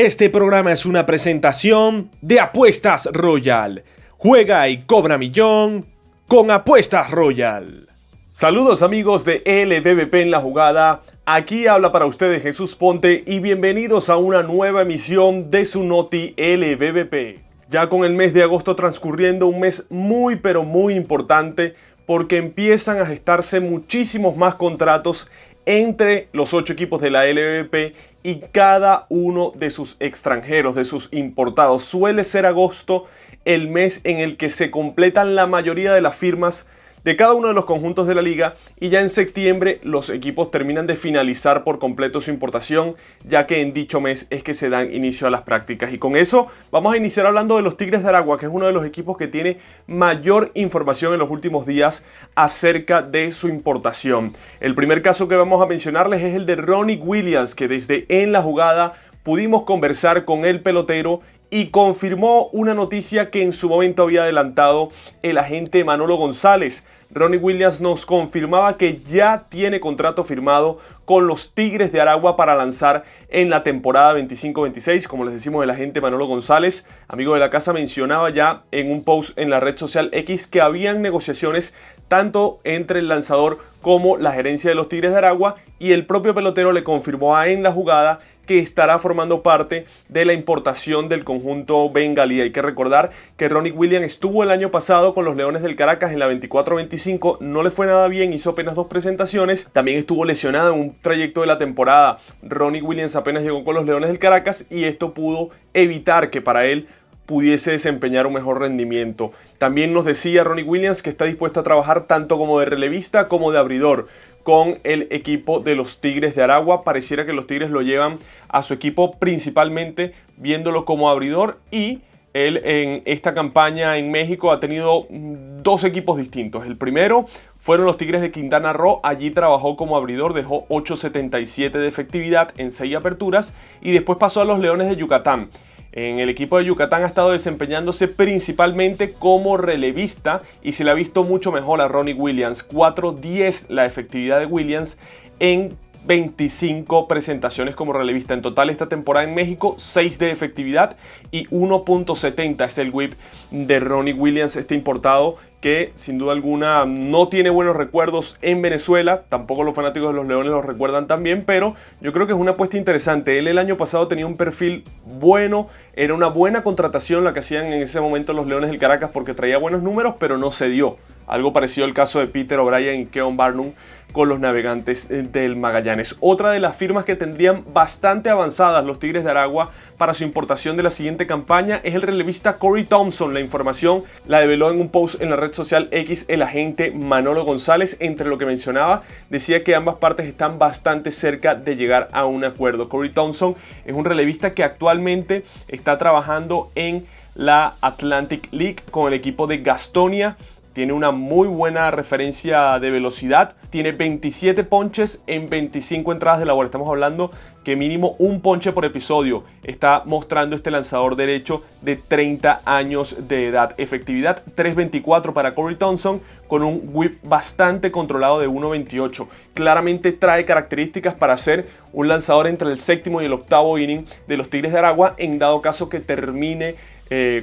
Este programa es una presentación de Apuestas Royal. Juega y cobra millón con Apuestas Royal. Saludos amigos de LVP en la jugada. Aquí habla para ustedes Jesús Ponte y bienvenidos a una nueva emisión de su Noti LVP. Ya con el mes de agosto transcurriendo, un mes muy pero muy importante porque empiezan a gestarse muchísimos más contratos entre los 8 equipos de la LVP y cada uno de sus extranjeros, de sus importados. Suele ser agosto el mes en el que se completan la mayoría de las firmas de cada uno de los conjuntos de la liga y ya en septiembre los equipos terminan de finalizar por completo su importación, ya que en dicho mes es que se dan inicio a las prácticas. Y con eso vamos a iniciar hablando de los Tigres de Aragua, que es uno de los equipos que tiene mayor información en los últimos días acerca de su importación. El primer caso que vamos a mencionarles es el de Ronnie Williams, que desde En la Jugada pudimos conversar con el pelotero y confirmó una noticia que en su momento había adelantado el agente Manolo González. Ronnie Williams nos confirmaba que ya tiene contrato firmado con los Tigres de Aragua para lanzar en la temporada 25-26. Como les decimos, el agente Manolo González, amigo de la casa, mencionaba ya en un post en la red social X que habían negociaciones tanto entre el lanzador como la gerencia de los Tigres de Aragua, y el propio pelotero le confirmó a En la Jugada que estará formando parte de la importación del conjunto bengalí. Hay que recordar que Ronnie Williams estuvo el año pasado con los Leones del Caracas en la 24-25, no le fue nada bien, hizo apenas 2 presentaciones, también estuvo lesionado en un trayecto de la temporada. Ronnie Williams apenas llegó con los Leones del Caracas y esto pudo evitar que para él pudiese desempeñar un mejor rendimiento. También nos decía Ronnie Williams que está dispuesto a trabajar tanto como de relevista como de abridor con el equipo de los Tigres de Aragua. Pareciera que los Tigres lo llevan a su equipo principalmente viéndolo como abridor, y él en esta campaña en México ha tenido 2 equipos distintos. El primero fueron los Tigres de Quintana Roo, allí trabajó como abridor, dejó 8.77 de efectividad en 6 aperturas, y después pasó a los Leones de Yucatán. En el equipo de Yucatán ha estado desempeñándose principalmente como relevista y se le ha visto mucho mejor a Ronnie Williams. 4.10 la efectividad de Williams en 25 presentaciones como relevista. En total esta temporada en México, 6 de efectividad y 1.70 es el whip de Ronnie Williams, este importado que sin duda alguna no tiene buenos recuerdos en Venezuela. Tampoco los fanáticos de los Leones los recuerdan tan bien, pero yo creo que es una apuesta interesante. Él el año pasado tenía un perfil bueno, era una buena contratación la que hacían en ese momento los Leones del Caracas porque traía buenos números, pero no se dio. Algo parecido al caso de Peter O'Brien y Keon Barnum con los Navegantes del Magallanes. Otra de las firmas que tendrían bastante avanzadas los Tigres de Aragua para su importación de la siguiente campaña es el relevista Corey Thompson. La información la develó en un post en la red social X el agente Manolo González. Entre lo que mencionaba, decía que ambas partes están bastante cerca de llegar a un acuerdo. Corey Thompson es un relevista que actualmente está trabajando en la Atlantic League con el equipo de Gastonia. Tiene una muy buena referencia de velocidad. Tiene 27 ponches en 25 entradas de labor. Estamos hablando que mínimo un ponche por episodio está mostrando este lanzador derecho de 30 años de edad. Efectividad 3.24 para Corey Thompson con un whip bastante controlado de 1.28. Claramente trae características para ser un lanzador entre el 7º y el 8º inning de los Tigres de Aragua en dado caso que termine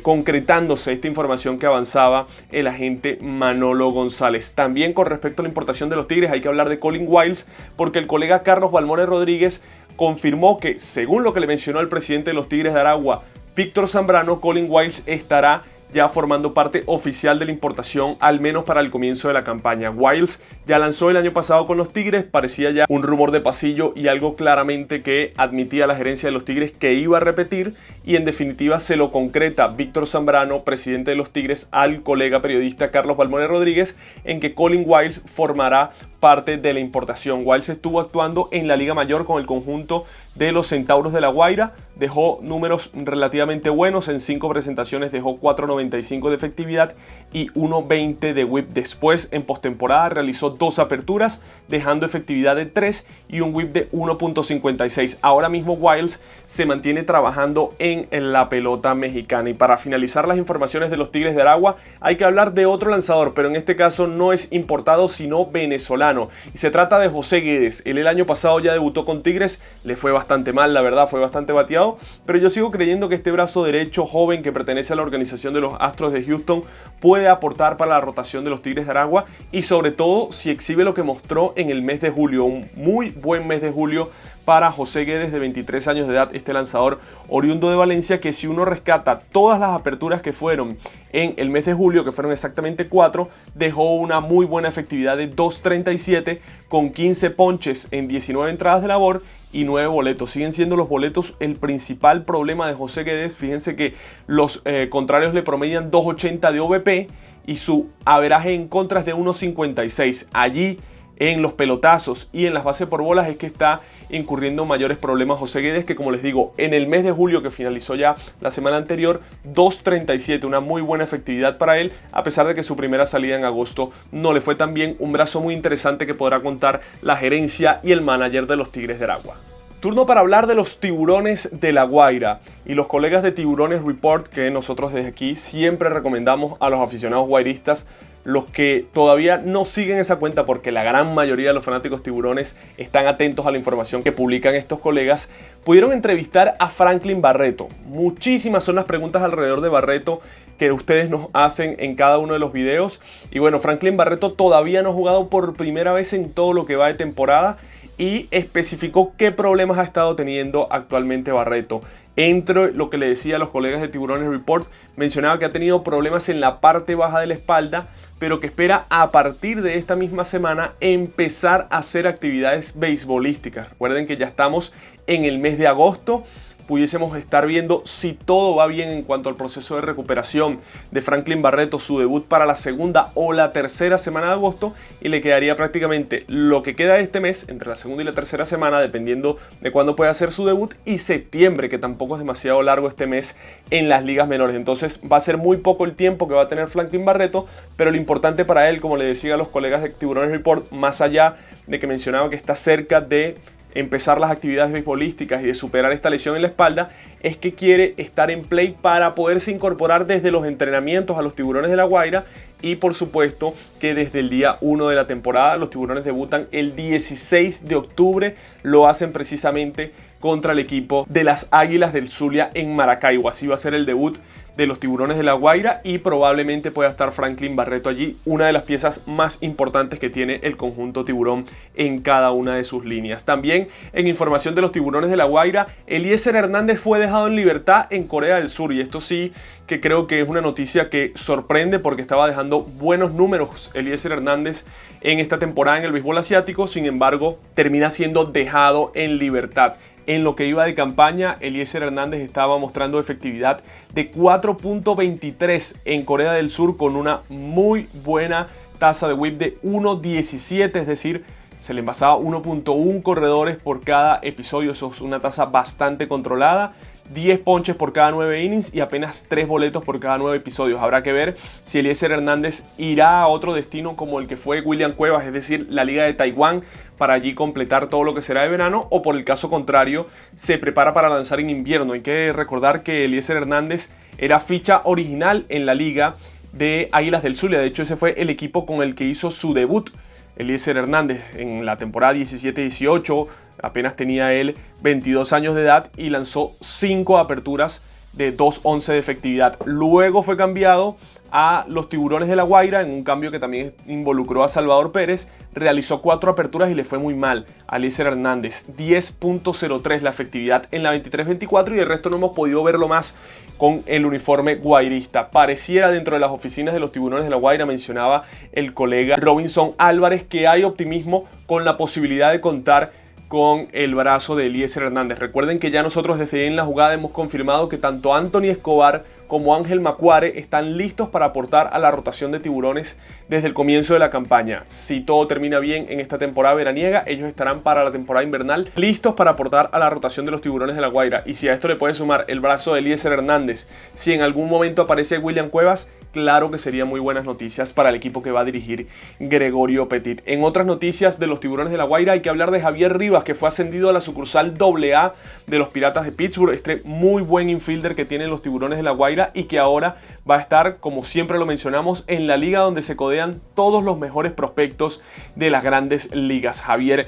concretándose esta información que avanzaba el agente Manolo González. También con respecto a la importación de los Tigres hay que hablar de Colin Wilds, porque el colega Carlos Balmore Rodríguez confirmó que, según lo que le mencionó el presidente de los Tigres de Aragua, Víctor Zambrano, Colin Wilds estará ya formando parte oficial de la importación, al menos para el comienzo de la campaña. Wilds ya lanzó el año pasado con los Tigres, parecía ya un rumor de pasillo y algo claramente que admitía la gerencia de los Tigres que iba a repetir, y en definitiva se lo concreta Víctor Zambrano, presidente de los Tigres, al colega periodista Carlos Balmore Rodríguez, en que Colin Wilds formará parte de la importación. Wilds estuvo actuando en la Liga Mayor con el conjunto de los Centauros de La Guaira, dejó números relativamente buenos, en 5 presentaciones dejó 4.90 1.95 de efectividad y 1.20 de whip. Después, en postemporada, realizó 2 aperturas, dejando efectividad de 3 y un whip de 1.56. Ahora mismo Wilds se mantiene trabajando en la pelota mexicana. Y para finalizar las informaciones de los Tigres de Aragua, hay que hablar de otro lanzador, pero en este caso no es importado, sino venezolano. Y se trata de José Guedes. Él el año pasado ya debutó con Tigres, le fue bastante mal, la verdad, fue bastante bateado, pero yo sigo creyendo que este brazo derecho joven que pertenece a la organización de los Astros de Houston puede aportar para la rotación de los Tigres de Aragua, y sobre todo si exhibe lo que mostró en el mes de julio, un muy buen mes de julio para José Guedes, de 23 años de edad, este lanzador oriundo de Valencia, que si uno rescata todas las aperturas que fueron en el mes de julio, que fueron exactamente 4, dejó una muy buena efectividad de 2.37 con 15 ponches en 19 entradas de labor y 9 boletos. Siguen siendo los boletos el principal problema de José Guedes. Fíjense que los contrarios le promedian 2.80 de OVP y su averaje en contra es de 1.56. Allí en los pelotazos y en las bases por bolas es que está incurriendo mayores problemas José Guedes, que como les digo, en el mes de julio, que finalizó ya la semana anterior, 2.37, una muy buena efectividad para él, a pesar de que su primera salida en agosto no le fue tan bien. Un brazo muy interesante que podrá contar la gerencia y el manager de los Tigres de Aragua. Turno para hablar de los Tiburones de La Guaira y los colegas de Tiburones Report, que nosotros desde aquí siempre recomendamos a los aficionados guairistas. Los que todavía no siguen esa cuenta, porque la gran mayoría de los fanáticos tiburones están atentos a la información que publican estos colegas, pudieron entrevistar a Franklin Barreto. Muchísimas son las preguntas alrededor de Barreto que ustedes nos hacen en cada uno de los videos. Y bueno, Franklin Barreto todavía no ha jugado por primera vez en todo lo que va de temporada y especificó qué problemas ha estado teniendo actualmente Barreto. Entre lo que le decía a los colegas de Tiburones Report, mencionaba que ha tenido problemas en la parte baja de la espalda, pero que espera a partir de esta misma semana empezar a hacer actividades beisbolísticas. Recuerden que ya estamos en el mes de agosto. Pudiésemos estar viendo si todo va bien en cuanto al proceso de recuperación de Franklin Barreto, su debut para la segunda o la tercera semana de agosto, y le quedaría prácticamente lo que queda de este mes, entre la segunda y la tercera semana, dependiendo de cuándo pueda hacer su debut, y septiembre, que tampoco es demasiado largo este mes en las ligas menores. Entonces va a ser muy poco el tiempo que va a tener Franklin Barreto, pero lo importante para él, como le decía a los colegas de Tiburones Report, más allá de que mencionaba que está cerca de empezar las actividades beisbolísticas y de superar esta lesión en la espalda, es que quiere estar en play para poderse incorporar desde los entrenamientos a los Tiburones de La Guaira. Y por supuesto que desde el día 1 de la temporada los Tiburones debutan el 16 de octubre, lo hacen precisamente contra el equipo de las Águilas del Zulia en Maracaibo. Así va a ser el debut de los Tiburones de La Guaira y probablemente pueda estar Franklin Barreto allí, una de las piezas más importantes que tiene el conjunto tiburón en cada una de sus líneas. También en información de los Tiburones de La Guaira, Eliezer Hernández fue dejado en libertad en Corea del Sur, y esto sí que creo que es una noticia que sorprende, porque estaba dejando buenos números Eliezer Hernández en esta temporada en el béisbol asiático. Sin embargo, termina siendo dejado en libertad. En lo que iba de campaña, Eliezer Hernández estaba mostrando efectividad de 4.23 en Corea del Sur, con una muy buena tasa de whip de 1.17, es decir, se le envasaba 1.1 corredores por cada episodio. Eso es una tasa bastante controlada. 10 ponches por cada 9 innings y apenas 3 boletos por cada 9 episodios. Habrá que ver si Eliezer Hernández irá a otro destino como el que fue William Cuevas, es decir, la Liga de Taiwán, para allí completar todo lo que será de verano, o por el caso contrario, se prepara para lanzar en invierno. Hay que recordar que Eliezer Hernández era ficha original en la Liga de Águilas del Zulia. De hecho, ese fue el equipo con el que hizo su debut Eliezer Hernández en la temporada 17-18. Apenas tenía él 22 años de edad y lanzó 5 aperturas de 2.11 de efectividad. Luego fue cambiado a los Tiburones de La Guaira, en un cambio que también involucró a Salvador Pérez. Realizó 4 aperturas y le fue muy mal a Eliezer Hernández. 10.03 la efectividad en la 23-24, y el resto no hemos podido verlo más con el uniforme guairista. Pareciera dentro de las oficinas de los Tiburones de La Guaira, mencionaba el colega Robinson Álvarez, que hay optimismo con la posibilidad de contar con el brazo de Eliezer Hernández. Recuerden que ya nosotros desde En la Jugada hemos confirmado que tanto Anthony Escobar como Ángel Macuare están listos para aportar a la rotación de tiburones desde el comienzo de la campaña. Si todo termina bien en esta temporada veraniega, ellos estarán para la temporada invernal listos para aportar a la rotación de los tiburones de La Guaira. Y si a esto le puede sumar el brazo de Eliezer Hernández, si en algún momento aparece William Cuevas, claro que serían muy buenas noticias para el equipo que va a dirigir Gregorio Petit. En otras noticias de los tiburones de La Guaira hay que hablar de Javier Rivas, que fue ascendido a la sucursal AA de los Piratas de Pittsburgh, este muy buen infielder que tienen los tiburones de La Guaira y que ahora va a estar, como siempre lo mencionamos, en la liga donde se codean todos los mejores prospectos de las grandes ligas. Javier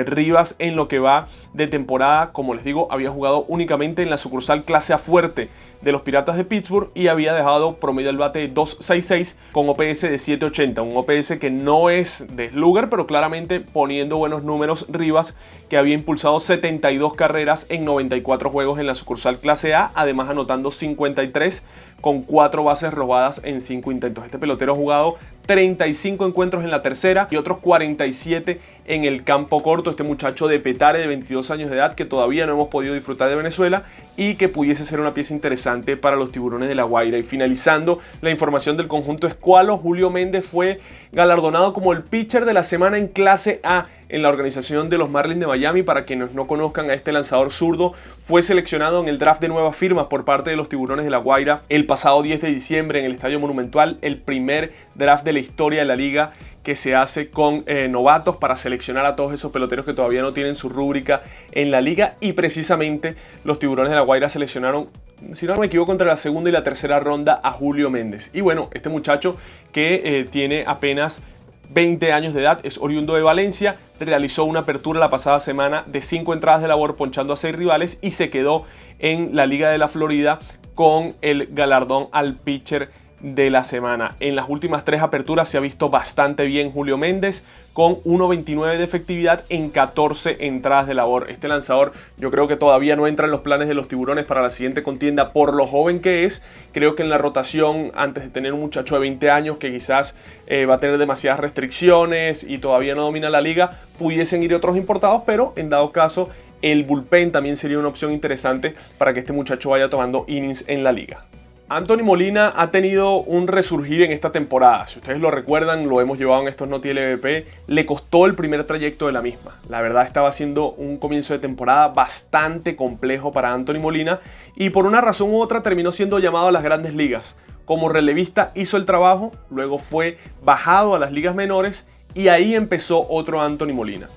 Rivas, en lo que va de temporada, como les digo, había jugado únicamente en la sucursal clase A fuerte de los Piratas de Pittsburgh y había dejado promedio al bate de 2.66 con OPS de 7.80, un OPS que no es de slugger, pero claramente poniendo buenos números. Rivas, que había impulsado 72 carreras en 94 juegos en la sucursal clase A, además anotando 53 con 4 bases robadas en 5 intentos. Este pelotero ha jugado 35 encuentros en la tercera y otros 47 en el campo corto. Este muchacho de Petare, de 22 años de edad, que todavía no hemos podido disfrutar de Venezuela y que pudiese ser una pieza interesante para los tiburones de La Guaira. Y finalizando la información del conjunto escualo, Julio Méndez fue galardonado como el pitcher de la semana en clase A en la organización de los Marlins de Miami. Para quienes no conozcan a este lanzador zurdo, fue seleccionado en el draft de nuevas firmas por parte de los tiburones de La Guaira el pasado 10 de diciembre en el Estadio Monumental, el primer draft de la historia de la liga que se hace con novatos para seleccionar a todos esos peloteros que todavía no tienen su rúbrica en la liga, y precisamente los tiburones de La Guaira seleccionaron, si no me equivoco, entre la segunda y la tercera ronda a Julio Méndez. Y bueno, este muchacho que tiene apenas 20 años de edad, es oriundo de Valencia, realizó una apertura la pasada semana de 5 entradas de labor ponchando a 6 rivales y se quedó en la Liga de la Florida con el galardón al pitcher de la semana. En las últimas 3 aperturas se ha visto bastante bien Julio Méndez, con 1.29 de efectividad en 14 entradas de labor. Este lanzador yo creo que todavía no entra en los planes de los tiburones para la siguiente contienda por lo joven que es. Creo que en la rotación, antes de tener un muchacho de 20 años que quizás va a tener demasiadas restricciones y todavía no domina la liga, pudiesen ir otros importados, pero en dado caso el bullpen también sería una opción interesante para que este muchacho vaya tomando innings en la liga. Anthony Molina ha tenido un resurgir en esta temporada. Si ustedes lo recuerdan, lo hemos llevado en estos Noti LVP. Le costó el primer trayecto de la misma. La verdad, estaba siendo un comienzo de temporada bastante complejo para Anthony Molina y por una razón u otra terminó siendo llamado a las grandes ligas. Como relevista hizo el trabajo, luego fue bajado a las ligas menores y ahí empezó otro Anthony Molina.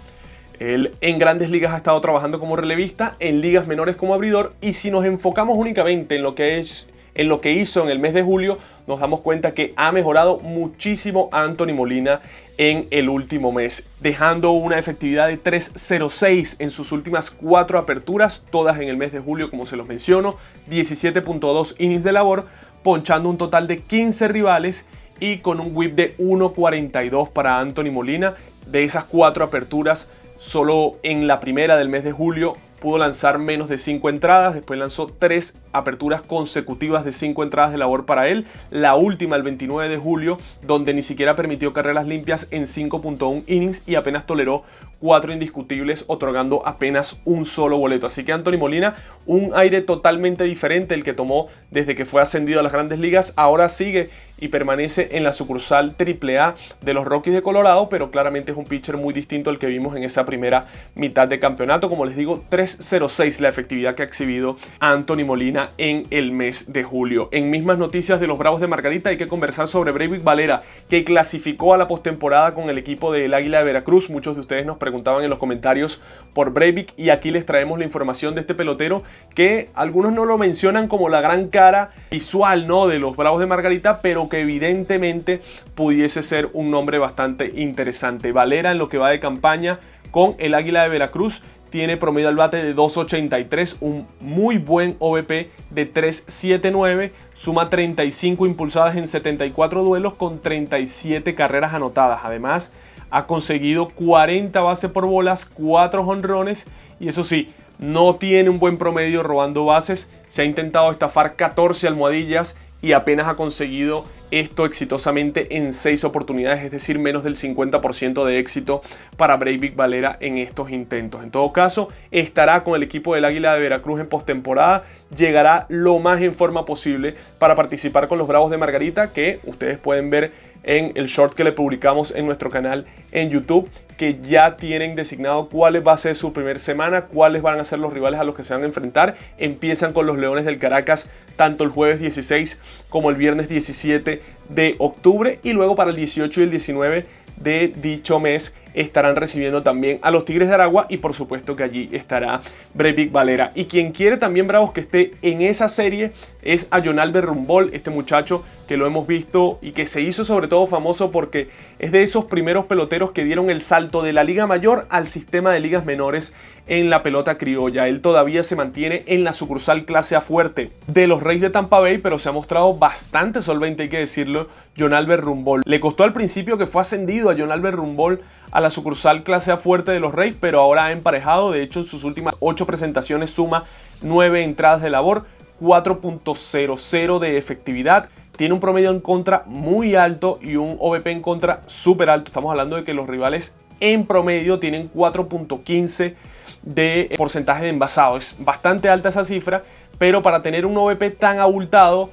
Él en grandes ligas ha estado trabajando como relevista, en ligas menores como abridor, y si nos enfocamos únicamente en lo que hizo en el mes de julio, nos damos cuenta que ha mejorado muchísimo Anthony Molina en el último mes, dejando una efectividad de 3.06 en sus últimas 4 aperturas, todas en el mes de julio, como se los menciono, 17.2 innings de labor, ponchando un total de 15 rivales y con un whip de 1.42 para Anthony Molina. De esas 4 aperturas, solo en la primera del mes de julio pudo lanzar menos de 5 entradas, después lanzó 3 aperturas consecutivas de 5 entradas de labor para él, la última el 29 de julio, donde ni siquiera permitió carreras limpias en 5.1 innings y apenas toleró 4 indiscutibles, otorgando apenas un solo boleto. Así que Anthony Molina, un aire totalmente diferente el que tomó desde que fue ascendido a las grandes ligas. Ahora sigue y permanece en la sucursal AAA de los Rockies de Colorado, pero claramente es un pitcher muy distinto al que vimos en esa primera mitad de campeonato. Como les digo, 3.06 la efectividad que ha exhibido Anthony Molina en el mes de julio. En mismas noticias de los Bravos de Margarita, hay que conversar sobre Breyvic Valera, que clasificó a la postemporada con el equipo del Águila de Veracruz. Muchos de ustedes nos preguntaban en los comentarios por Breyvic y aquí les traemos la información de este pelotero, que algunos no lo mencionan como la gran cara visual, ¿no?, de los Bravos de Margarita, pero que evidentemente pudiese ser un nombre bastante interesante. Valera, en lo que va de campaña con el Águila de Veracruz, tiene promedio al bate de 2.83, un muy buen OVP de 3.79, suma 35 impulsadas en 74 duelos con 37 carreras anotadas. Además, ha conseguido 40 bases por bolas, 4 jonrones y eso sí, no tiene un buen promedio robando bases. Se ha intentado estafar 14 almohadillas y apenas ha conseguido esto exitosamente en 6 oportunidades, es decir, menos del 50% de éxito para Breivik Valera en estos intentos. En todo caso, estará con el equipo del Águila de Veracruz en postemporada, llegará lo más en forma posible para participar con los Bravos de Margarita, que ustedes pueden ver en el short que le publicamos en nuestro canal en YouTube, que ya tienen designado cuál va a ser su primera semana, cuáles van a ser los rivales a los que se van a enfrentar. Empiezan con los Leones del Caracas tanto el jueves 16 como el viernes 17 de octubre, y luego para el 18 y el 19 de dicho mes estarán recibiendo también a los Tigres de Aragua, y por supuesto que allí estará Breivik Valera. Y quien quiere también, Bravos, que esté en esa serie es a Jonalber Rumbol, este muchacho que lo hemos visto y que se hizo sobre todo famoso porque es de esos primeros peloteros que dieron el salto de la Liga Mayor al sistema de ligas menores en la pelota criolla. Él todavía se mantiene en la sucursal clase A fuerte de los Reyes de Tampa Bay, pero se ha mostrado bastante solvente, hay que decirlo, Jonalber Rumbol. Le costó al principio, que fue ascendido a Jonalber Rumbol a la sucursal clase A fuerte de los Reyes, pero ahora ha emparejado. De hecho, en sus últimas 8 presentaciones suma 9 entradas de labor, 4.00 de efectividad. Tiene un promedio en contra muy alto y un OVP en contra súper alto. Estamos hablando de que los rivales en promedio tienen 4.15 de porcentaje de envasado. Es bastante alta esa cifra, pero para tener un OVP tan abultado,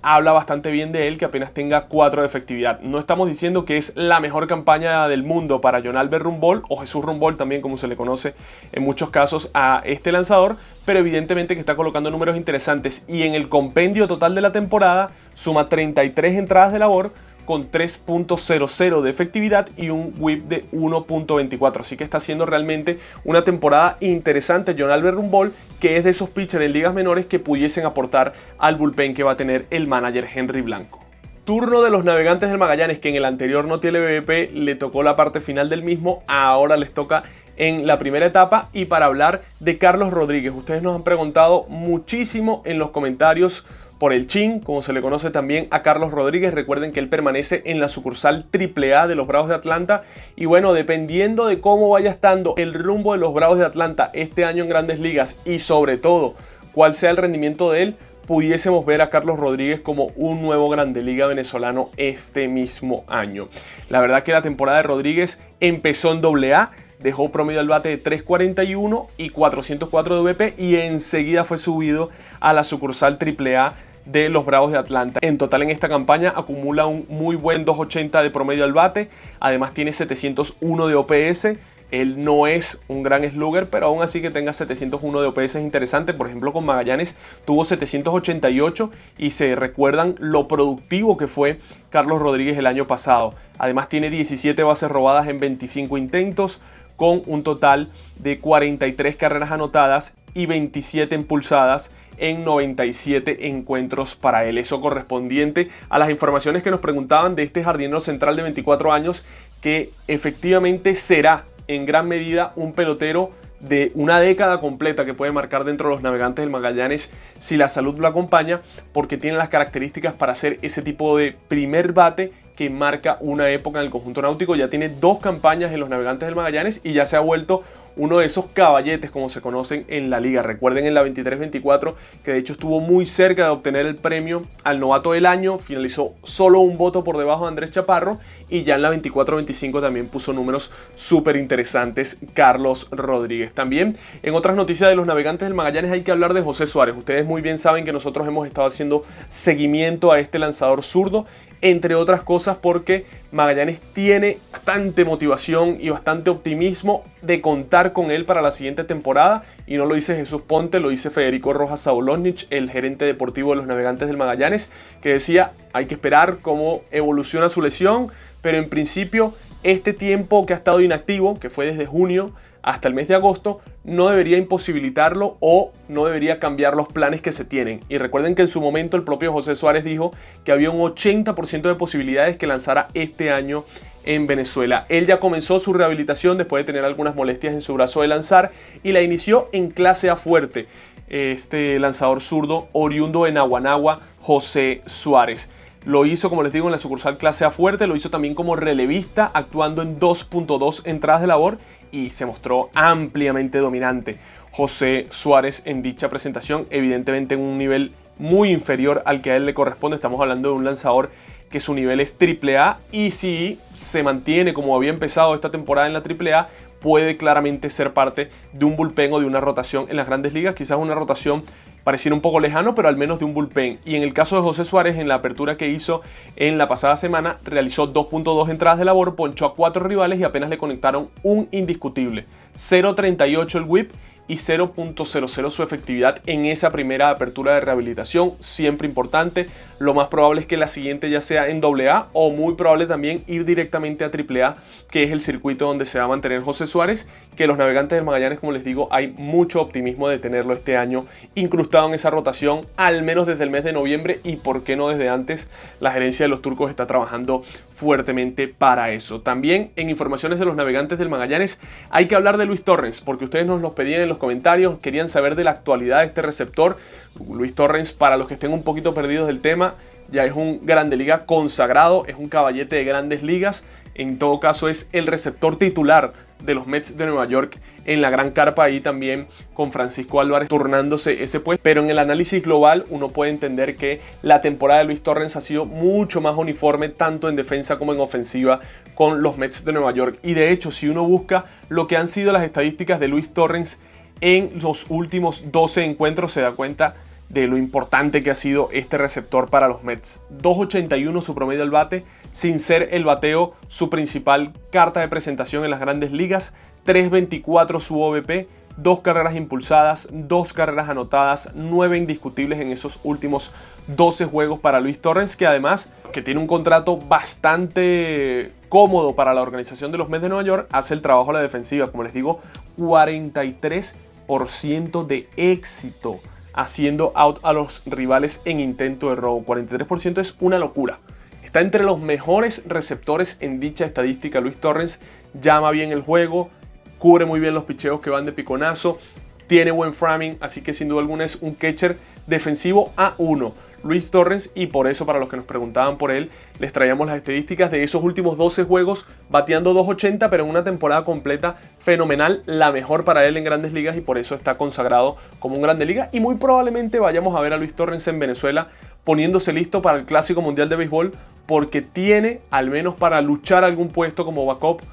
habla bastante bien de él que apenas tenga 4 de efectividad. No estamos diciendo que es la mejor campaña del mundo para Jonalber Rumbol, o Jesús Rumbol también, como se le conoce en muchos casos a este lanzador, pero evidentemente que está colocando números interesantes, y en el compendio total de la temporada suma 33 entradas de labor con 3.00 de efectividad y un whip de 1.24. Así que está haciendo realmente una temporada interesante Jonalber Rumbol, que es de esos pitchers en ligas menores que pudiesen aportar al bullpen que va a tener el manager Henry Blanco. Turno de los Navegantes del Magallanes, que en el anterior Noti LVP le tocó la parte final del mismo, ahora les toca en la primera etapa, y para hablar de Carlos Rodríguez. Ustedes nos han preguntado muchísimo en los comentarios por el Chin, como se le conoce también a Carlos Rodríguez. Recuerden que él permanece en la sucursal AAA de los Bravos de Atlanta, y bueno, dependiendo de cómo vaya estando el rumbo de los Bravos de Atlanta este año en Grandes Ligas, y sobre todo cuál sea el rendimiento de él, pudiésemos ver a Carlos Rodríguez como un nuevo Grande Liga venezolano este mismo año. La verdad que la temporada de Rodríguez empezó en AA, dejó promedio al bate de 3.41 y 404 de VP, y enseguida fue subido a la sucursal AAA de los Bravos de Atlanta. En total en esta campaña acumula un muy buen 2.80 de promedio al bate, además tiene 701 de OPS. Él no es un gran slugger, pero aún así que tenga 701 de OPS es interesante. Por ejemplo, con Magallanes tuvo 788, y se recuerdan lo productivo que fue Carlos Rodríguez el año pasado. Además tiene 17 bases robadas en 25 intentos, con un total de 43 carreras anotadas y 27 impulsadas en 97 encuentros para él. Eso correspondiente a las informaciones que nos preguntaban de este jardinero central de 24 años, que efectivamente será en gran medida un pelotero de una década completa que puede marcar dentro de los Navegantes del Magallanes si la salud lo acompaña, porque tiene las características para ser ese tipo de primer bate que marca una época en el conjunto náutico. Ya tiene 2 campañas en los Navegantes del Magallanes y ya se ha vuelto uno de esos caballetes, como se conocen en la liga. Recuerden en la 23-24 que de hecho estuvo muy cerca de obtener el premio al novato del año, finalizó solo un voto por debajo de Andrés Chaparro, y ya en la 24-25 también puso números súper interesantes Carlos Rodríguez. También en otras noticias de los Navegantes del Magallanes hay que hablar de José Suárez. Ustedes muy bien saben que nosotros hemos estado haciendo seguimiento a este lanzador zurdo, entre otras cosas porque Magallanes tiene bastante motivación y bastante optimismo de contar con él para la siguiente temporada, y no lo dice Jesús Ponte, lo dice Federico Rojas Sabolonich, el gerente deportivo de los Navegantes del Magallanes, que decía: hay que esperar cómo evoluciona su lesión, pero en principio este tiempo que ha estado inactivo, que fue desde junio hasta el mes de agosto, no debería imposibilitarlo o no debería cambiar los planes que se tienen. Y recuerden que en su momento el propio José Suárez dijo que había un 80% de posibilidades que lanzara este año en Venezuela. Él ya comenzó su rehabilitación después de tener algunas molestias en su brazo de lanzar, y la inició en clase A fuerte, este lanzador zurdo oriundo de Naguanagua, José Suárez. Lo hizo, como les digo, en la sucursal clase A fuerte, lo hizo también como relevista, actuando en 2.2 entradas de labor, y se mostró ampliamente dominante José Suárez en dicha presentación, evidentemente en un nivel muy inferior al que a él le corresponde. Estamos hablando de un lanzador que su nivel es AAA, y si se mantiene como había empezado esta temporada en la AAA, puede claramente ser parte de un bullpen o de una rotación en las grandes ligas. Quizás una rotación pareciera un poco lejano, pero al menos de un bullpen. Y en el caso de José Suárez, en la apertura que hizo en la pasada semana, realizó 2.2 entradas de labor, ponchó a 4 rivales y apenas le conectaron un indiscutible. 0.38 el whip y 0.00 su efectividad en esa primera apertura de rehabilitación, siempre importante. Lo más probable es que la siguiente ya sea en AA, o muy probable también ir directamente a AAA, que es el circuito donde se va a mantener José Suárez, que los Navegantes del Magallanes, como les digo, hay mucho optimismo de tenerlo este año incrustado en esa rotación, al menos desde el mes de noviembre, y por qué no desde antes. La gerencia de los Turcos está trabajando fuertemente para eso. También en informaciones de los Navegantes del Magallanes hay que hablar de Luis Torrens, porque ustedes nos lo pedían en los comentarios, querían saber de la actualidad de este receptor. Luis Torrens, para los que estén un poquito perdidos del tema, ya es un Grande Liga consagrado, es un caballete de Grandes Ligas. En todo caso es el receptor titular de los Mets de Nueva York en la gran carpa, ahí también con Francisco Álvarez turnándose ese puesto. Pero en el análisis global uno puede entender que la temporada de Luis Torrens ha sido mucho más uniforme, tanto en defensa como en ofensiva, con los Mets de Nueva York. Y de hecho, si uno busca lo que han sido las estadísticas de Luis Torrens en los últimos 12 encuentros, se da cuenta de lo importante que ha sido este receptor para los Mets. 2.81 su promedio al bate, sin ser el bateo su principal carta de presentación en las grandes ligas. 3.24 su OBP, 2 carreras impulsadas, 2 carreras anotadas, 9 indiscutibles en esos últimos 12 juegos para Luis Torrens, que además que tiene un contrato bastante cómodo para la organización de los Mets de Nueva York, hace el trabajo a la defensiva. Como les digo, 43% de éxito haciendo out a los rivales en intento de robo. 43% es una locura. Está entre los mejores receptores en dicha estadística. Luis Torrens llama bien el juego, cubre muy bien los picheos que van de piconazo, tiene buen framing, así que sin duda alguna es un catcher defensivo A1. Luis Torrens, y por eso, para los que nos preguntaban por él, les traíamos las estadísticas de esos últimos 12 juegos, bateando 2.80, pero en una temporada completa fenomenal, la mejor para él en Grandes Ligas, y por eso está consagrado como un Grande Liga. Y muy probablemente vayamos a ver a Luis Torrens en Venezuela poniéndose listo para el Clásico Mundial de Béisbol, porque tiene, al menos para luchar algún puesto como backup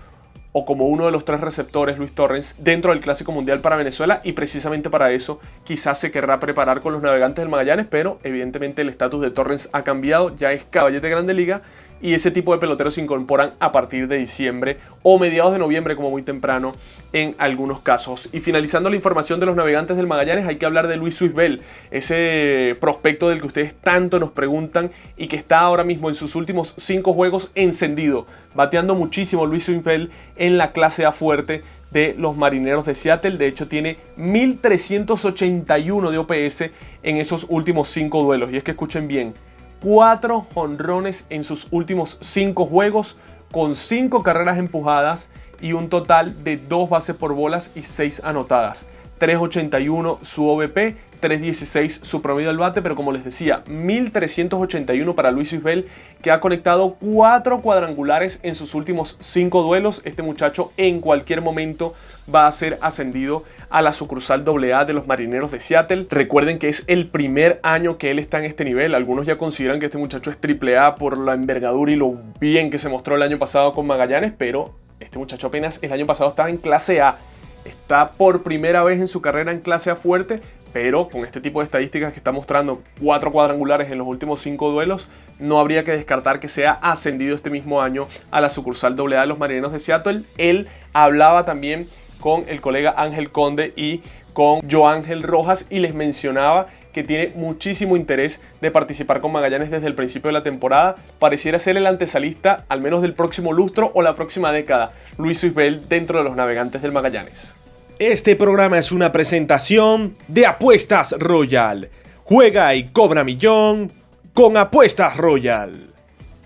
o como uno de los 3 receptores, Luis Torrens, dentro del Clásico Mundial para Venezuela, y precisamente para eso quizás se querrá preparar con los Navegantes del Magallanes, pero evidentemente el estatus de Torrens ha cambiado, ya es caballete de Grande Liga, y ese tipo de peloteros se incorporan a partir de diciembre o mediados de noviembre, como muy temprano en algunos casos. Y finalizando la información de los Navegantes del Magallanes, hay que hablar de Luis Suizbel, ese prospecto del que ustedes tanto nos preguntan y que está ahora mismo en sus últimos 5 juegos encendido, bateando muchísimo Luis Suizbel en la clase A fuerte de los Marineros de Seattle. De hecho, tiene 1381 de OPS en esos últimos 5 duelos. Y es que escuchen bien, 4 jonrones en sus últimos 5 juegos, con 5 carreras empujadas y un total de 2 bases por bolas y 6 anotadas. 3.81 su OBP, 3.16 su promedio al bate, pero como les decía, 1.381 para Luis Suizbel, que ha conectado 4 cuadrangulares en sus últimos 5 duelos. Este muchacho en cualquier momento va a ser ascendido a la sucursal AA de los Marineros de Seattle. Recuerden que es el primer año que él está en este nivel. Algunos ya consideran que este muchacho es AAA por la envergadura y lo bien que se mostró el año pasado con Magallanes, pero este muchacho apenas el año pasado estaba en clase A. Está por primera vez en su carrera en clase A fuerte, pero con este tipo de estadísticas que está mostrando, 4 cuadrangulares en los últimos 5 duelos, no habría que descartar que sea ascendido este mismo año a la sucursal AA de los Marineros de Seattle. Él hablaba también con el colega Ángel Conde y con Joángel Rojas y les mencionaba que tiene muchísimo interés de participar con Magallanes desde el principio de la temporada. Pareciera ser el antesalista, al menos del próximo lustro o la próxima década, Luis Suizbel, dentro de los Navegantes del Magallanes. Este programa es una presentación de Apuestas Royal. Juega y cobra millón con Apuestas Royal.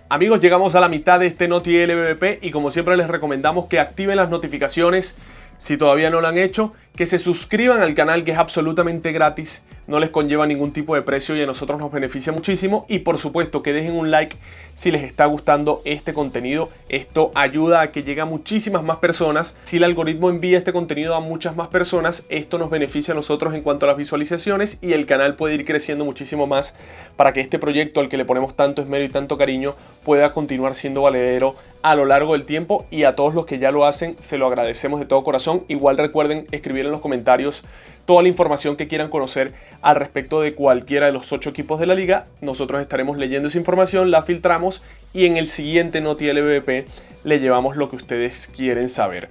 Amigos, llegamos a la mitad de este Noti LVP y como siempre les recomendamos que activen las notificaciones si todavía no lo han hecho, que se suscriban al canal, que es absolutamente gratis. no les conlleva ningún tipo de precio y a nosotros nos beneficia muchísimo. Y por supuesto que dejen un like si les está gustando este contenido. Esto ayuda a que llegue a muchísimas más personas. Si el algoritmo envía este contenido a muchas más personas, esto nos beneficia a nosotros en cuanto a las visualizaciones y el canal puede ir creciendo muchísimo más para que este proyecto al que le ponemos tanto esmero y tanto cariño pueda continuar siendo valedero a lo largo del tiempo. Y a todos los que ya lo hacen se lo agradecemos de todo corazón. Igual recuerden escribir en los comentarios toda la información que quieran conocer al respecto de cualquiera de los 8 equipos de la liga. Nosotros estaremos leyendo esa información, la filtramos y en el siguiente Noti LVP le llevamos lo que ustedes quieren saber.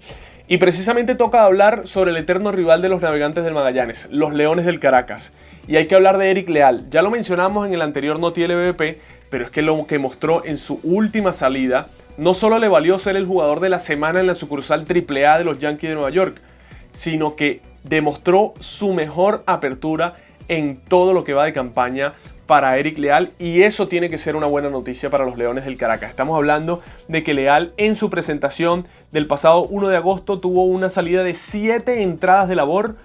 Y precisamente toca hablar sobre el eterno rival de los Navegantes del Magallanes, los Leones del Caracas. Y hay que hablar de Eric Leal. Ya lo mencionamos en el anterior Noti LVP, pero es que lo que mostró en su última salida no solo le valió ser el jugador de la semana en la sucursal AAA de los Yankees de Nueva York, sino que demostró su mejor apertura en todo lo que va de campaña para Eric Leal, y eso tiene que ser una buena noticia para los Leones del Caracas. Estamos hablando de que Leal en su presentación del pasado 1 de agosto tuvo una salida de 7 entradas de labor,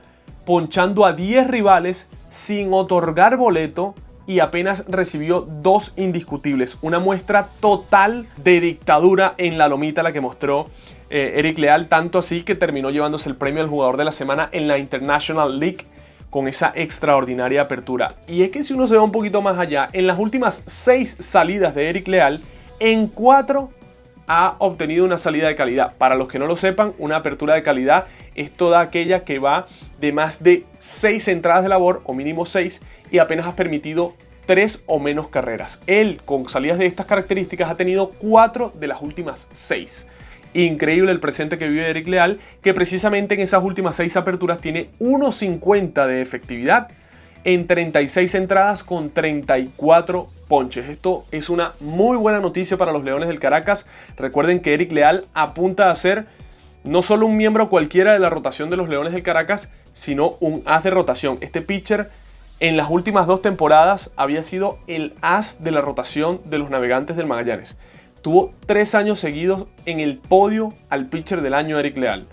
ponchando a 10 rivales sin otorgar boleto y apenas recibió 2 indiscutibles. Una muestra total de dictadura en la lomita la que mostró Eric Leal, tanto así que terminó llevándose el premio al jugador de la semana en la International League con esa extraordinaria apertura. Y es que si uno se va un poquito más allá, en las últimas 6 salidas de Eric Leal, en 4 ha obtenido una salida de calidad. Para los que no lo sepan, una apertura de calidad es toda aquella que va de más de 6 entradas de labor, o mínimo 6, y apenas has permitido 3 o menos carreras. Él, con salidas de estas características, ha tenido 4 de las últimas 6. Increíble el presente que vive Eric Leal, que precisamente en esas últimas 6 aperturas tiene 1.50 de efectividad en 36 entradas con 34 ponches. Esto es una muy buena noticia para los Leones del Caracas. Recuerden que Eric Leal apunta a ser no solo un miembro cualquiera de la rotación de los Leones del Caracas, sino un as de rotación. Este pitcher en las últimas 2 temporadas había sido el as de la rotación de los Navegantes del Magallanes. Tuvo 3 años seguidos en el podio al pitcher del año Eric Leal.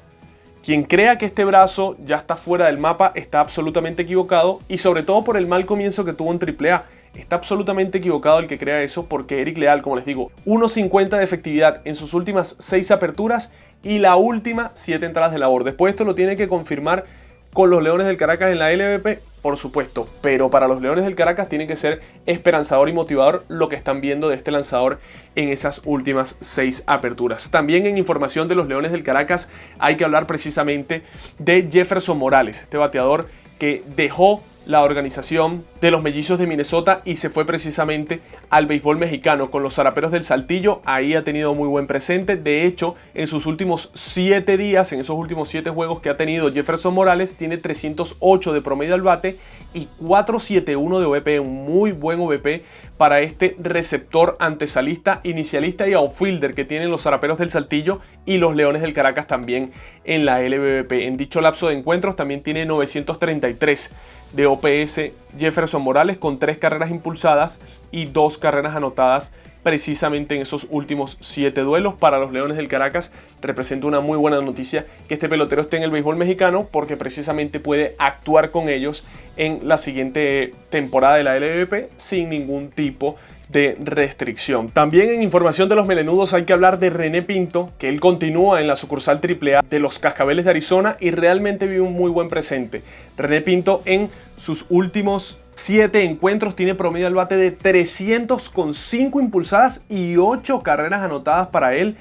Quien crea que este brazo ya está fuera del mapa está absolutamente equivocado, y sobre todo por el mal comienzo que tuvo en AAA. Está absolutamente equivocado el que crea eso, porque Eric Leal, como les digo, 1.50 de efectividad en sus últimas 6 aperturas y la última 7 entradas de labor. Después esto lo tiene que confirmar con los Leones del Caracas en la LVP, por supuesto, pero para los Leones del Caracas tiene que ser esperanzador y motivador lo que están viendo de este lanzador en esas últimas 6 aperturas. También en información de los Leones del Caracas hay que hablar precisamente de Jefferson Morales, este bateador que dejó la organización de los Mellizos de Minnesota y se fue precisamente al béisbol mexicano con los Zaraperos del Saltillo. Ahí ha tenido muy buen presente. De hecho, en sus últimos 7 días, en esos últimos 7 juegos que ha tenido Jefferson Morales, tiene 308 de promedio al bate y 4.71 de OVP, un muy buen OVP para este receptor antesalista, inicialista y outfielder que tienen los Zaraperos del Saltillo y los Leones del Caracas también en la LVP. En dicho lapso de encuentros también tiene 933 de OPS Jefferson Morales, con 3 carreras impulsadas y 2 carreras anotadas precisamente en esos últimos 7 duelos. Para los Leones del Caracas representa una muy buena noticia que este pelotero esté en el béisbol mexicano, porque precisamente puede actuar con ellos en la siguiente temporada de la LVP sin ningún tipo de restricción. También en información de los melenudos hay que hablar de René Pinto, que él continúa en la sucursal AAA de los Cascabeles de Arizona y realmente vive un muy buen presente. René Pinto en sus últimos 7 encuentros tiene promedio al bate de 300 con 5 impulsadas y 8 carreras anotadas para él.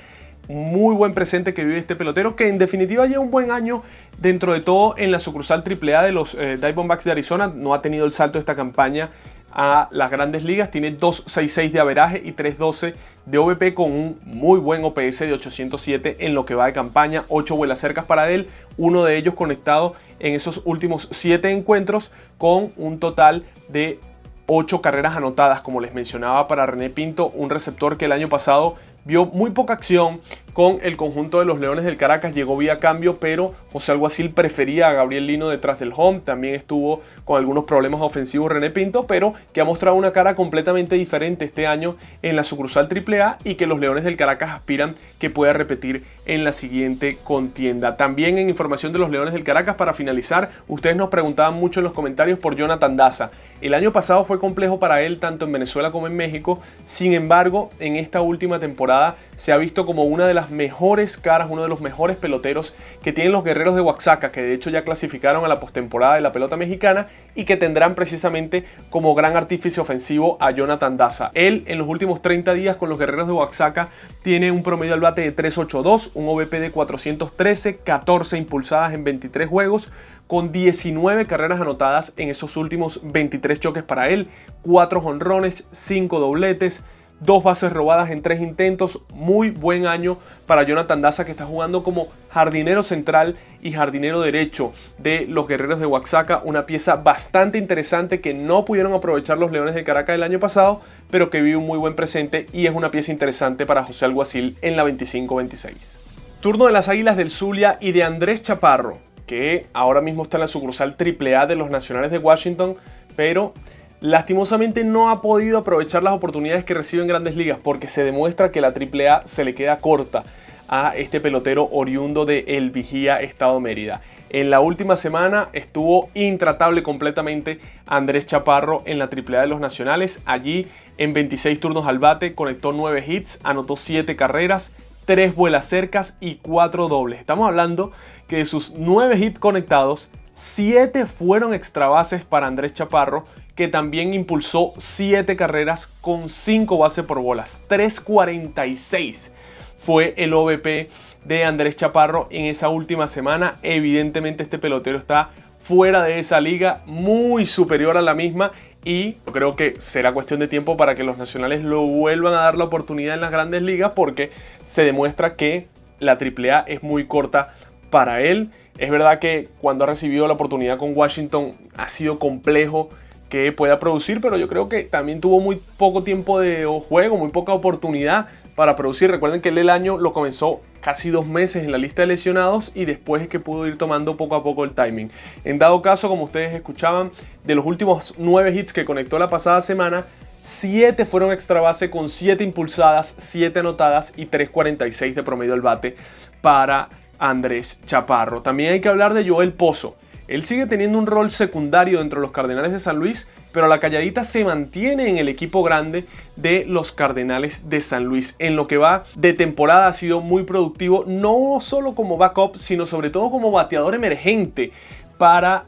Muy buen presente que vive este pelotero, que en definitiva lleva un buen año dentro de todo en la sucursal AAA de los Diamondbacks de Arizona. No ha tenido el salto de esta campaña a las grandes ligas, tiene 2.66 de averaje y 3.12 de OVP, con un muy buen OPS de 807 en lo que va de campaña. 8 vuelas cercas para él, uno de ellos conectado en esos últimos 7 encuentros, con un total de 8 carreras anotadas, como les mencionaba, para René Pinto, un receptor que el año pasado vio muy poca acción con el conjunto de los Leones del Caracas. Llegó vía cambio, pero José Alguacil prefería a Gabriel Lino detrás del home. También estuvo con algunos problemas ofensivos René Pinto, pero que ha mostrado una cara completamente diferente este año en la sucursal AAA y que los Leones del Caracas aspiran que pueda repetir en la siguiente contienda. También en información de los Leones del Caracas, para finalizar, ustedes nos preguntaban mucho en los comentarios por Jonathan Daza. El año pasado fue complejo para él tanto en Venezuela como en México. Sin embargo, en esta última temporada se ha visto como una de las mejores caras, uno de los mejores peloteros que tienen los Guerreros de Oaxaca, que de hecho ya clasificaron a la postemporada de la pelota mexicana y que tendrán precisamente como gran artífice ofensivo a Jonathan Daza. Él en los últimos 30 días con los Guerreros de Oaxaca tiene un promedio al bate de 3.82, un OVP de 413, 14 impulsadas en 23 juegos, con 19 carreras anotadas en esos últimos 23 choques para él, 4 jonrones, 5 dobletes, 2 bases robadas en 3 intentos. Muy buen año para Jonathan Daza, que está jugando como jardinero central y jardinero derecho de los Guerreros de Oaxaca. Una pieza bastante interesante que no pudieron aprovechar los Leones de Caracas el año pasado, pero que vive un muy buen presente y es una pieza interesante para José Alguacil en la 25-26. Turno de las Águilas del Zulia y de Andrés Chaparro, que ahora mismo está en la sucursal AAA de los Nacionales de Washington, pero lastimosamente no ha podido aprovechar las oportunidades que recibe en Grandes Ligas, porque se demuestra que la AAA se le queda corta a este pelotero oriundo de El Vigía, Estado Mérida. En la última semana estuvo intratable completamente Andrés Chaparro en la AAA de los Nacionales. Allí en 26 turnos al bate conectó 9 hits, anotó 7 carreras, 3 vuelas cercas y 4 dobles. Estamos hablando que de sus 9 hits conectados, 7 fueron extra bases para Andrés Chaparro, que también impulsó 7 carreras con 5 bases por bolas. 3.46 fue el OVP de Andrés Chaparro en esa última semana. Evidentemente este pelotero está fuera de esa liga, muy superior a la misma, y yo creo que será cuestión de tiempo para que los nacionales lo vuelvan a dar la oportunidad en las Grandes Ligas, porque se demuestra que la AAA es muy corta para él. Es verdad que cuando ha recibido la oportunidad con Washington ha sido complejo que pueda producir, pero yo creo que también tuvo muy poco tiempo de juego, muy poca oportunidad para producir. Recuerden que él el año lo comenzó casi 2 meses en la lista de lesionados y después es que pudo ir tomando poco a poco el timing. En dado caso, como ustedes escuchaban, de los últimos 9 hits que conectó la pasada semana, 7 fueron extra base con 7 impulsadas, 7 anotadas y 3.46 de promedio al bate para Andrés Chaparro. También hay que hablar de Joel Pozo. Él sigue teniendo un rol secundario dentro de los Cardenales de San Luis, pero la calladita se mantiene en el equipo grande de los Cardenales de San Luis. En lo que va de temporada ha sido muy productivo, no solo como backup, sino sobre todo como bateador emergente para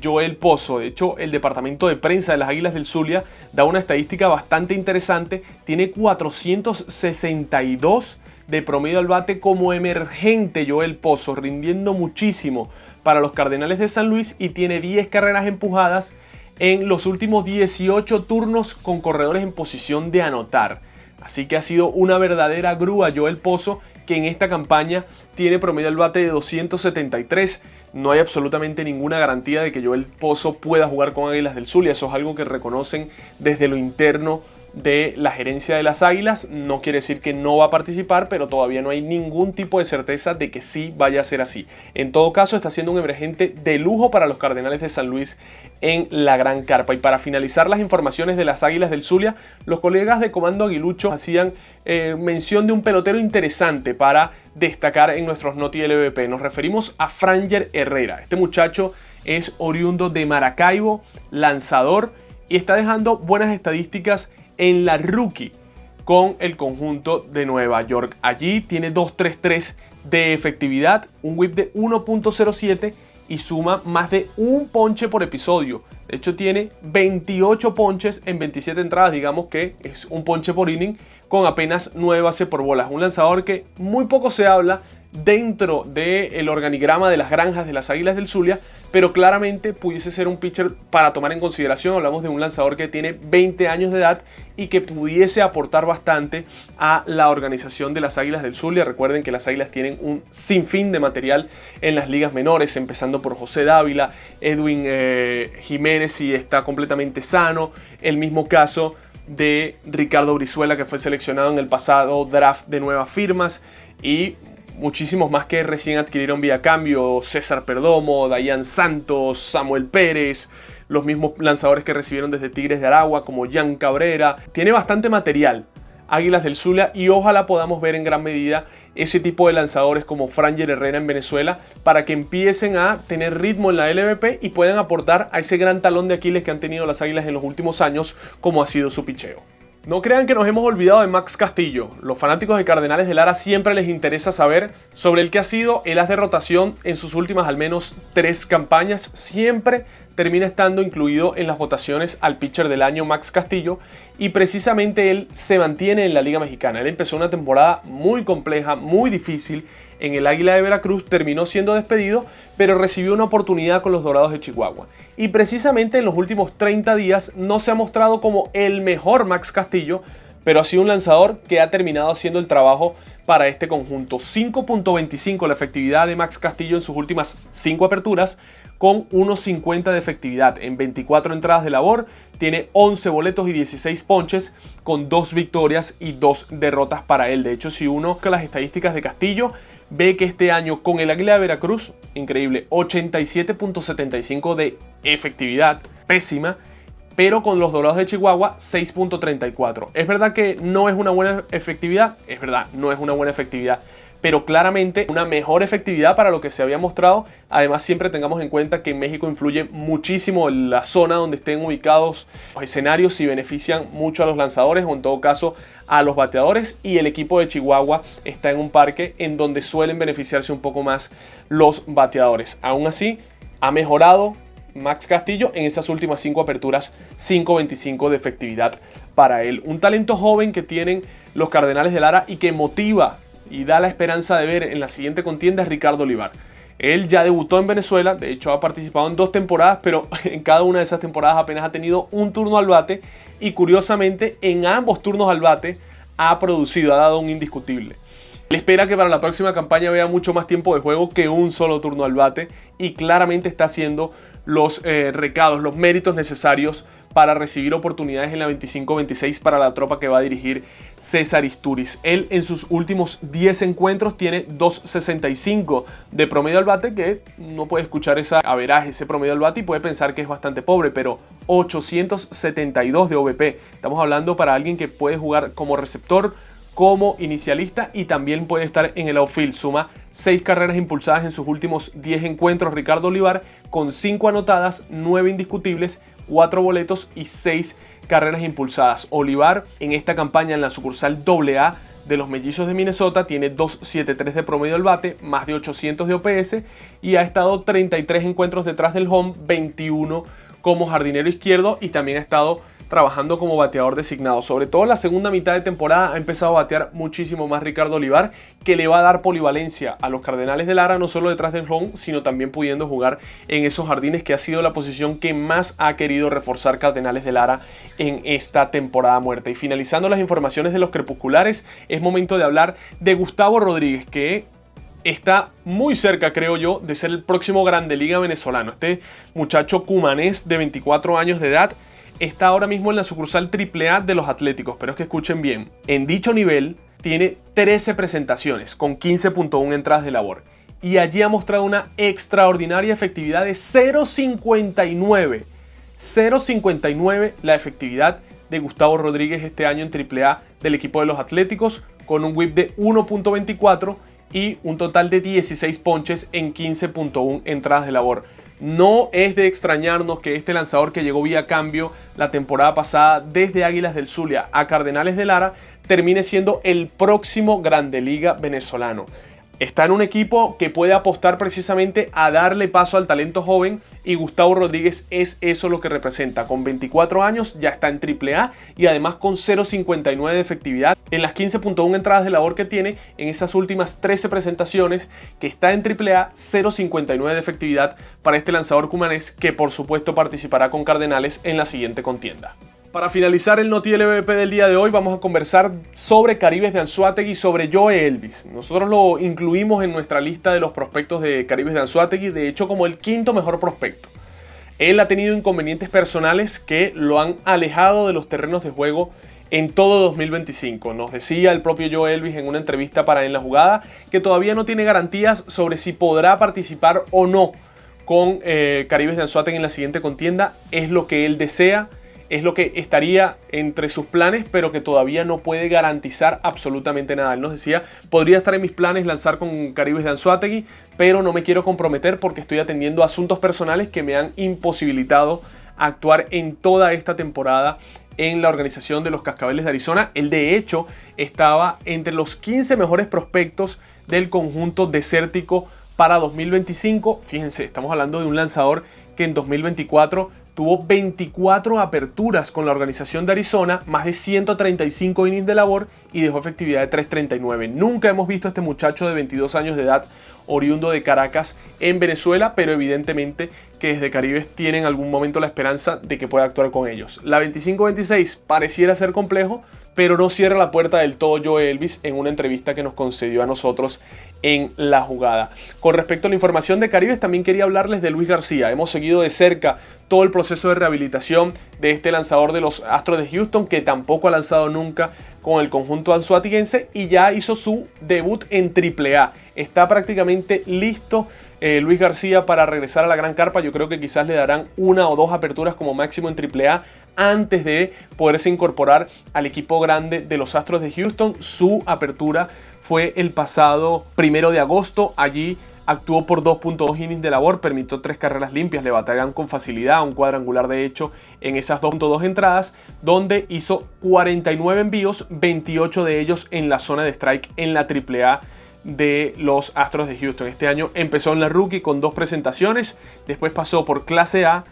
Joel Pozo. De hecho, el departamento de prensa de las Águilas del Zulia da una estadística bastante interesante. Tiene 462 de promedio al bate como emergente Joel Pozo, rindiendo muchísimo para los Cardenales de San Luis, y tiene 10 carreras empujadas en los últimos 18 turnos con corredores en posición de anotar. Así que ha sido una verdadera grúa Joel Pozo, que en esta campaña tiene promedio al bate de 273. No hay absolutamente ninguna garantía de que Joel Pozo pueda jugar con Águilas del Zulia. Eso es algo que reconocen desde lo interno de la gerencia de las Águilas. No quiere decir que no va a participar, pero todavía no hay ningún tipo de certeza de que sí vaya a ser así. En todo caso, está siendo un emergente de lujo para los Cardenales de San Luis en la Gran Carpa. Y para finalizar las informaciones de las Águilas del Zulia, los colegas de Comando Aguilucho hacían mención de un pelotero interesante para destacar en nuestros Noti LVP. Nos referimos a Franger Herrera. Este muchacho es oriundo de Maracaibo, lanzador, y está dejando buenas estadísticas en la rookie con el conjunto de Nueva York. Allí tiene 2.33 de efectividad, un whip de 1.07 y suma más de un ponche por episodio. De hecho, tiene 28 ponches en 27 entradas, digamos que es un ponche por inning, con apenas 9 bases por bolas. Un lanzador que muy poco se habla dentro del organigrama de las granjas de las Águilas del Zulia, pero claramente pudiese ser un pitcher para tomar en consideración. Hablamos de un lanzador que tiene 20 años de edad y que pudiese aportar bastante a la organización de las Águilas del Zulia. Recuerden que las Águilas tienen un sinfín de material en las ligas menores, empezando por José Dávila, Edwin Jiménez, si está completamente sano, el mismo caso de Ricardo Brizuela, que fue seleccionado en el pasado draft de nuevas firmas, y muchísimos más que recién adquirieron vía cambio: César Perdomo, Dayan Santos, Samuel Pérez, los mismos lanzadores que recibieron desde Tigres de Aragua como Jan Cabrera. Tiene bastante material Águilas del Zulia, y ojalá podamos ver en gran medida ese tipo de lanzadores como Franger Herrera en Venezuela, para que empiecen a tener ritmo en la LVP y puedan aportar a ese gran talón de Aquiles que han tenido las Águilas en los últimos años, como ha sido su picheo. No crean que nos hemos olvidado de Max Castillo. Los fanáticos de Cardenales de Lara siempre les interesa saber sobre el que ha sido el as de rotación en sus últimas al menos 3 campañas. Siempre termina estando incluido en las votaciones al pitcher del año Max Castillo, y precisamente él se mantiene en la Liga Mexicana. Él empezó una temporada muy compleja, muy difícil en el Águila de Veracruz, terminó siendo despedido, pero recibió una oportunidad con los Dorados de Chihuahua. Y precisamente en los últimos 30 días no se ha mostrado como el mejor Max Castillo, pero ha sido un lanzador que ha terminado haciendo el trabajo para este conjunto. 5.25 la efectividad de Max Castillo en sus últimas 5 aperturas, con 1.50 de efectividad en 24 entradas de labor. Tiene 11 boletos y 16 ponches, con 2 victorias y 2 derrotas para él. De hecho, si uno busca las estadísticas de Castillo, ve que este año con el Águila de Veracruz, increíble, 87.75 de efectividad, pésima, pero con los Dorados de Chihuahua 6.34. Es verdad que no es una buena efectividad, pero claramente una mejor efectividad para lo que se había mostrado. Además, siempre tengamos en cuenta que en México influye muchísimo la zona donde estén ubicados los escenarios, si benefician mucho a los lanzadores o en todo caso a los bateadores, y el equipo de Chihuahua está en un parque en donde suelen beneficiarse un poco más los bateadores. Aún así, ha mejorado Max Castillo en esas últimas 5 aperturas, 5.25 de efectividad para él. Un talento joven que tienen los Cardenales de Lara y que motiva y da la esperanza de ver en la siguiente contienda es Ricardo Olivar. Él ya debutó en Venezuela, de hecho ha participado en 2 temporadas, pero en cada una de esas temporadas apenas ha tenido un turno al bate, y curiosamente en ambos turnos al bate ha producido, ha dado un indiscutible. Él espera que para la próxima campaña vea mucho más tiempo de juego que un solo turno al bate, y claramente está haciendo los recados, los méritos necesarios para recibir oportunidades en la 25-26 para la tropa que va a dirigir César Isturiz. Él en sus últimos 10 encuentros tiene 2.65 de promedio al bate, que no puede escuchar ese averaje, ese promedio al bate, y puede pensar que es bastante pobre, pero 872 de OVP. Estamos hablando para alguien que puede jugar como receptor, como inicialista, y también puede estar en el outfield. Suma 6 carreras impulsadas en sus últimos 10 encuentros Ricardo Olivar, con 5 anotadas, 9 indiscutibles, 4 boletos y 6 carreras impulsadas. Olivar en esta campaña en la sucursal AA de los Mellizos de Minnesota tiene 2.73 de promedio al bate, más de 800 de OPS, y ha estado 33 encuentros detrás del home, 21 como jardinero izquierdo, y también ha estado trabajando como bateador designado. Sobre todo en la segunda mitad de temporada ha empezado a batear muchísimo más Ricardo Olivar, que le va a dar polivalencia a los Cardenales de Lara, no solo detrás del home, sino también pudiendo jugar en esos jardines, que ha sido la posición que más ha querido reforzar Cardenales de Lara en esta temporada muerta. Y finalizando las informaciones de los crepusculares, es momento de hablar de Gustavo Rodríguez, que está muy cerca, creo yo, de ser el próximo Grande Liga venezolano. Este muchacho cumanés de 24 años de edad está ahora mismo en la sucursal AAA de los Atléticos, pero es que escuchen bien, en dicho nivel tiene 13 presentaciones con 15.1 entradas de labor, y allí ha mostrado una extraordinaria efectividad de 0.59. 0.59 la efectividad de Gustavo Rodríguez este año en AAA del equipo de los Atléticos, con un whip de 1.24 y un total de 16 ponches en 15.1 entradas de labor. No es de extrañarnos que este lanzador, que llegó vía cambio la temporada pasada desde Águilas del Zulia a Cardenales de Lara, termine siendo el próximo Grande Liga venezolano. Está en un equipo que puede apostar precisamente a darle paso al talento joven, y Gustavo Rodríguez es eso lo que representa. Con 24 años ya está en AAA, y además con 0.59 de efectividad en las 15.1 entradas de labor que tiene en esas últimas 13 presentaciones, que está en AAA. 0.59 de efectividad para este lanzador cumanés, que por supuesto participará con Cardenales en la siguiente contienda. Para finalizar el Noti LVP del día de hoy, vamos a conversar sobre Caribes de Anzoátegui y sobre Joe Elvis. Nosotros lo incluimos en nuestra lista de los prospectos de Caribes de Anzoátegui, de hecho como el 5º mejor prospecto. Él ha tenido inconvenientes personales que lo han alejado de los terrenos de juego en todo 2025. Nos decía el propio Joe Elvis en una entrevista para En la Jugada que todavía no tiene garantías sobre si podrá participar o no con Caribes de Anzoátegui en la siguiente contienda. Es lo que él desea, es lo que estaría entre sus planes, pero que todavía no puede garantizar absolutamente nada. Él nos decía, podría estar en mis planes lanzar con Caribes de Anzoátegui, pero no me quiero comprometer porque estoy atendiendo asuntos personales que me han imposibilitado actuar en toda esta temporada en la organización de los Cascabeles de Arizona. Él de hecho estaba entre los 15 mejores prospectos del conjunto desértico para 2025. Fíjense, estamos hablando de un lanzador que en 2024 tuvo 24 aperturas con la organización de Arizona, más de 135 innings de labor y dejó efectividad de 339. Nunca hemos visto a este muchacho de 22 años de edad, oriundo de Caracas en Venezuela, pero evidentemente que desde Caribes tienen en algún momento la esperanza de que pueda actuar con ellos. La 25-26 pareciera ser complejo, pero no cierra la puerta del todo Joe Elvis en una entrevista que nos concedió a nosotros en La Jugada. Con respecto a la información de Caribes, también quería hablarles de Luis García. Hemos seguido de cerca todo el proceso de rehabilitación de este lanzador de los Astros de Houston, que tampoco ha lanzado nunca con el conjunto anzoatiguense y ya hizo su debut en AAA. Está prácticamente listo Luis García para regresar a la gran carpa. Yo creo que quizás le darán 1 o 2 aperturas como máximo en AAA antes de poderse incorporar al equipo grande de los Astros de Houston. Su apertura fue el pasado 1 de agosto. Allí actuó por 2.2 innings de labor, permitió 3 carreras limpias, le batearon con facilidad, un cuadrangular de hecho en esas 2.2 entradas, donde hizo 49 envíos, 28 de ellos en la zona de strike en la AAA de los Astros de Houston. Este año empezó en la rookie con 2 presentaciones, después pasó por clase A,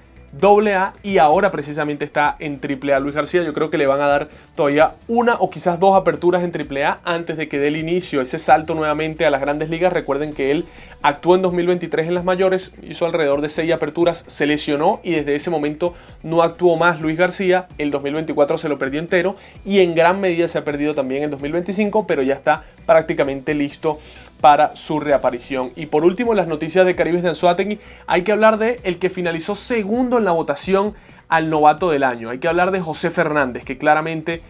AA y ahora precisamente está en AAA. Luis García, yo creo que le van a dar todavía 1 o quizás 2 aperturas en AAA antes de que dé el inicio, ese salto nuevamente a las grandes ligas. Recuerden que él actuó en 2023 en las mayores, hizo alrededor de 6 aperturas, se lesionó y desde ese momento no actuó más Luis García. El 2024 se lo perdió entero y en gran medida se ha perdido también en 2025, pero ya está prácticamente listo para su reaparición. Y por último, en las noticias de Caribes de Anzoátegui, hay que hablar de el que finalizó segundo en la votación al novato del año. Hay que hablar de José Fernández, que claramente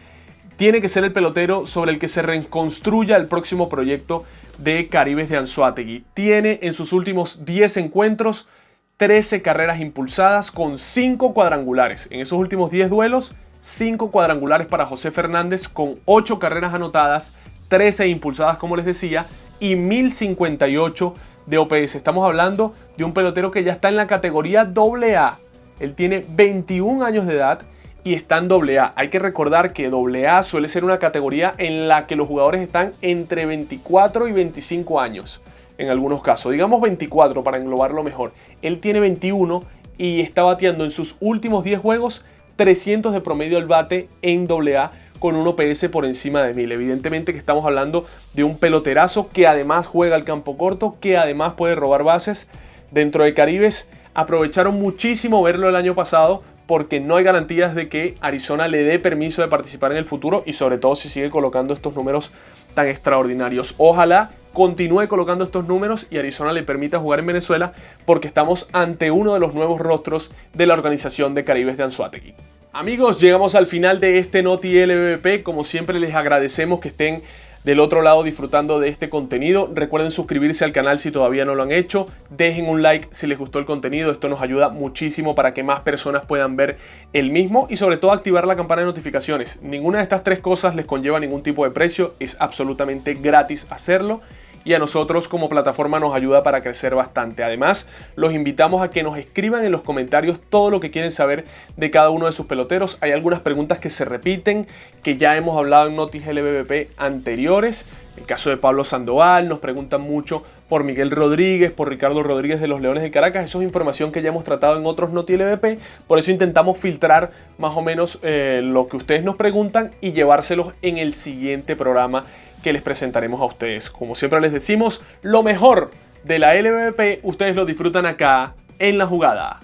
tiene que ser el pelotero sobre el que se reconstruya el próximo proyecto de Caribes de Anzoátegui. Tiene en sus últimos 10 encuentros 13 carreras impulsadas con 5 cuadrangulares. En esos últimos 10 duelos, 5 cuadrangulares para José Fernández con 8 carreras anotadas, 13 impulsadas como les decía, y 1058 de OPS. Estamos hablando de un pelotero que ya está en la categoría AA. Él tiene 21 años de edad y está en AA. Hay que recordar que AA suele ser una categoría en la que los jugadores están entre 24 y 25 años. En algunos casos, digamos 24 para englobarlo mejor. Él tiene 21 y está bateando en sus últimos 10 juegos 300 de promedio al bate en AA, con un OPS por encima de 1000. Evidentemente que estamos hablando de un peloterazo que además juega al campo corto, que además puede robar bases. Dentro de Caribes aprovecharon muchísimo verlo el año pasado porque no hay garantías de que Arizona le dé permiso de participar en el futuro y sobre todo si sigue colocando estos números tan extraordinarios. Ojalá continúe colocando estos números y Arizona le permita jugar en Venezuela porque estamos ante uno de los nuevos rostros de la organización de Caribes de Anzoátegui. Amigos, llegamos al final de este Noti LVP. Como siempre les agradecemos que estén del otro lado disfrutando de este contenido. Recuerden suscribirse al canal si todavía no lo han hecho. Dejen un like si les gustó el contenido. Esto nos ayuda muchísimo para que más personas puedan ver el mismo. Y sobre todo activar la campana de notificaciones. Ninguna de estas 3 cosas les conlleva ningún tipo de precio. Es absolutamente gratis hacerlo. Y a nosotros como plataforma nos ayuda para crecer bastante. Además, los invitamos a que nos escriban en los comentarios todo lo que quieren saber de cada uno de sus peloteros. Hay algunas preguntas que se repiten, que ya hemos hablado en Noti LVP anteriores. El caso de Pablo Sandoval, nos preguntan mucho por Miguel Rodríguez, por Ricardo Rodríguez de los Leones de Caracas. Eso es información que ya hemos tratado en otros Noti LVP. Por eso intentamos filtrar más o menos lo que ustedes nos preguntan y llevárselos en el siguiente programa que les presentaremos a ustedes. Como siempre les decimos, lo mejor de la LVP ustedes lo disfrutan acá en La Jugada.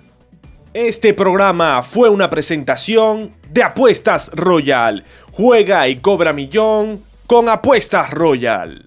Este programa fue una presentación de Apuestas Royal. Juega y cobra millón con Apuestas Royal.